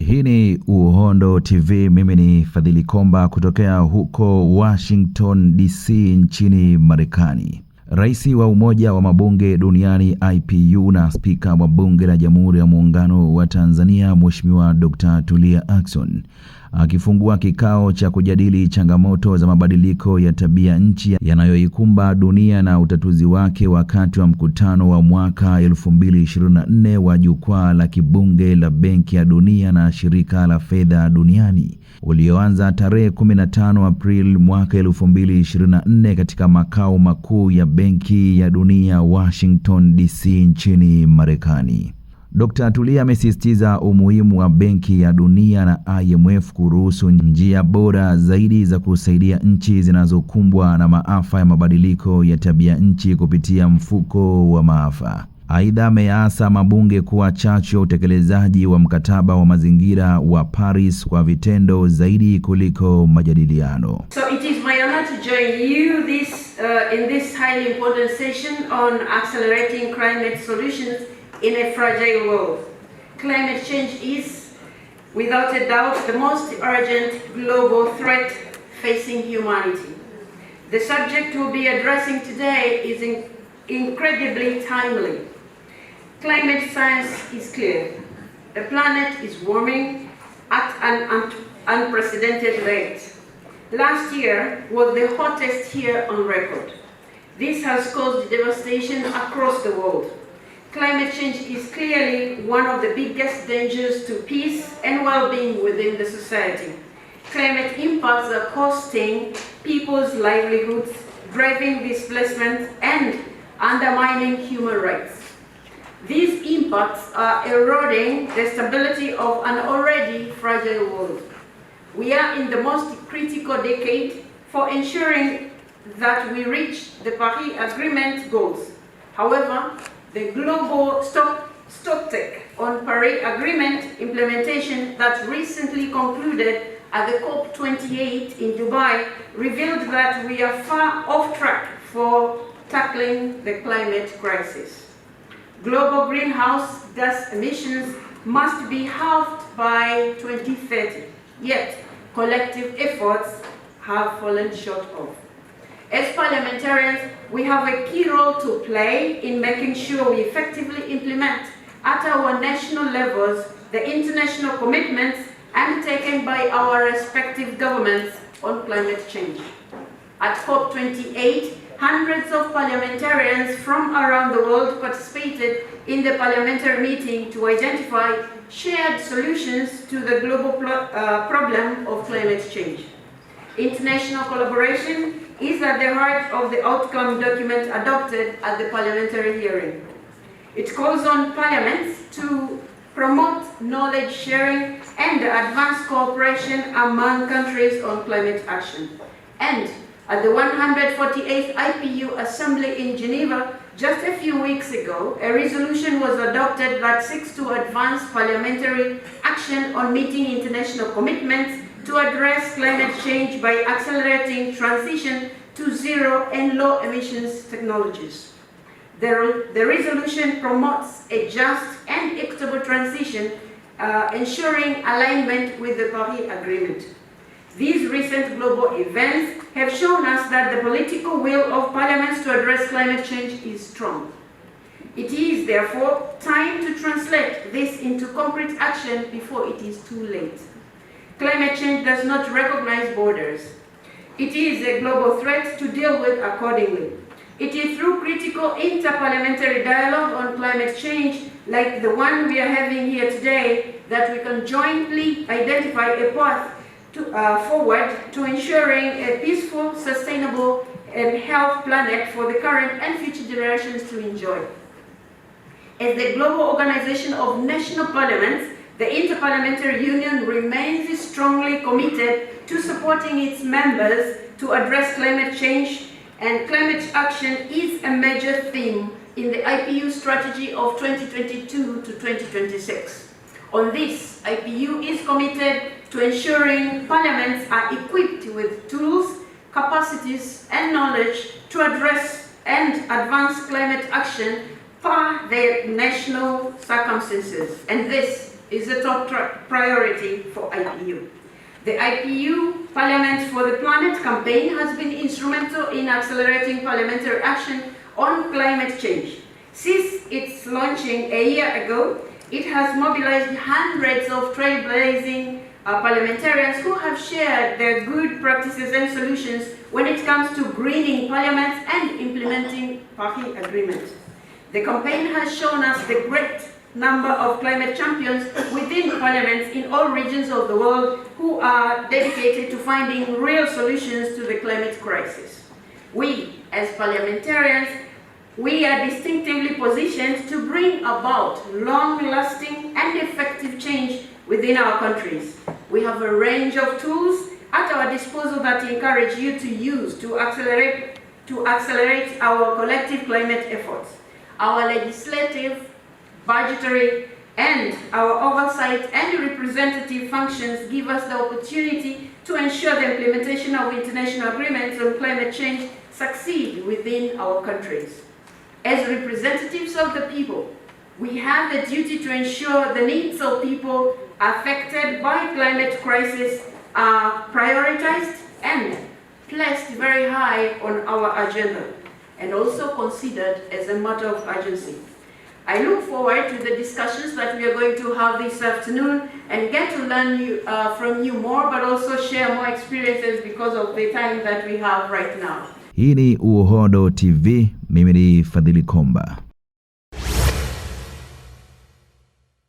Hii ni Uhondo TV, mimi ni Fadhili Komba kutokea huko Washington DC nchini Marekani. Rais wa Umoja wa Mabunge Duniani IPU na Spika wa Bunge la Jamhuri ya Muungano wa Tanzania Mheshimiwa Dr. Tulia Ackson akifungua kikao cha kujadili changamoto za mabadiliko ya tabia nchi yanayoikumba dunia na utatuzi wake wakati wa mkutano wa mwaka 2024 wa jukwaa la kibunge la Benki ya Dunia na Shirika la Fedha Duniani ulioanza tarehe 15 Aprili mwaka 2024 katika makao makuu ya Benki ya Dunia Washington DC nchini Marekani. Dr. Tulia amesisitiza umuhimu wa Benki ya Dunia na IMF kuruhusu njia bora zaidi za kusaidia nchi zinazokumbwa na maafa ya mabadiliko ya tabia nchi kupitia mfuko wa maafa. Aidha, ameasa mabunge kuwa chachu ya utekelezaji wa mkataba wa mazingira wa Paris kwa vitendo zaidi kuliko majadiliano. So it is my honor to join you in this highly important session on accelerating climate solutions in a fragile world. Climate change is, without a doubt, the most urgent global threat facing humanity. The subject we'll be addressing today is incredibly timely. Climate science is clear. The planet is warming at an unprecedented rate. Last year was the hottest year on record. This has caused devastation across the world. Climate change is clearly one of the biggest dangers to peace and well-being within the society. Climate impacts are costing people's livelihoods, driving displacement, and undermining human rights. These impacts are eroding the stability of an already fragile world. We are in the most critical decade for ensuring that we reach the Paris Agreement goals. However, the global stocktake on Paris Agreement implementation that recently concluded at the COP28 in Dubai revealed that we are far off track for tackling the climate crisis. Global greenhouse gas emissions must be halved by 2030, yet collective efforts have fallen short of. As parliamentarians, we have a key role to play in making sure we effectively implement at our national levels the international commitments undertaken by our respective governments on climate change. At COP28, hundreds of parliamentarians from around the world participated in the parliamentary meeting to identify shared solutions to the global problem of climate change. International collaboration is at the heart of the outcome document adopted at the parliamentary hearing. It calls on parliaments to promote knowledge sharing and advance cooperation among countries on climate action. And at the 148th IPU Assembly in Geneva, just a few weeks ago, a resolution was adopted that seeks to advance parliamentary action on meeting international commitments to address climate change by accelerating transition to zero and low emissions technologies. The resolution promotes a just and equitable transition, ensuring alignment with the Paris Agreement. These recent global events have shown us that the political will of parliaments to address climate change is strong. It is, therefore, time to translate this into concrete action before it is too late. Climate change does not recognize borders. It is a global threat to deal with accordingly. It is through critical interparliamentary dialogue on climate change, like the one we are having here today, that we can jointly identify a path forward to ensuring a peaceful, sustainable, and healthy planet for the current and future generations to enjoy. As the global organization of national parliaments, the Interparliamentary Union remains strongly committed to supporting its members to address climate change, and climate action is a major theme in the IPU strategy of 2022 to 2026. On this, IPU is committed to ensuring parliaments are equipped with tools, capacities, and knowledge to address and advance climate action per their national circumstances. And this is a top priority for IPU. The IPU Parliament for the Planet campaign has been instrumental in accelerating parliamentary action on climate change. Since its launching a year ago, it has mobilized hundreds of trailblazing parliamentarians who have shared their good practices and solutions when it comes to greening parliaments and implementing Paris Agreement. The campaign has shown us the great number of climate champions within parliaments in all regions of the world who are dedicated to finding real solutions to the climate crisis. We, as parliamentarians, we are distinctively positioned to bring about long-lasting and effective change within our countries. We have a range of tools at our disposal that encourage you to use to accelerate our collective climate efforts. Our legislative, budgetary, and our oversight and representative functions give us the opportunity to ensure the implementation of international agreements on climate change succeed within our countries. As representatives of the people, we have the duty to ensure the needs of people affected by climate crisis are prioritized and placed very high on our agenda, and also considered as a matter of urgency. I look forward to the discussions that we are going to have this afternoon and get to learn from you more, but also share more experiences because of the time that we have right now. Hii ni Uhondo TV, mimi ni Fadhili Komba.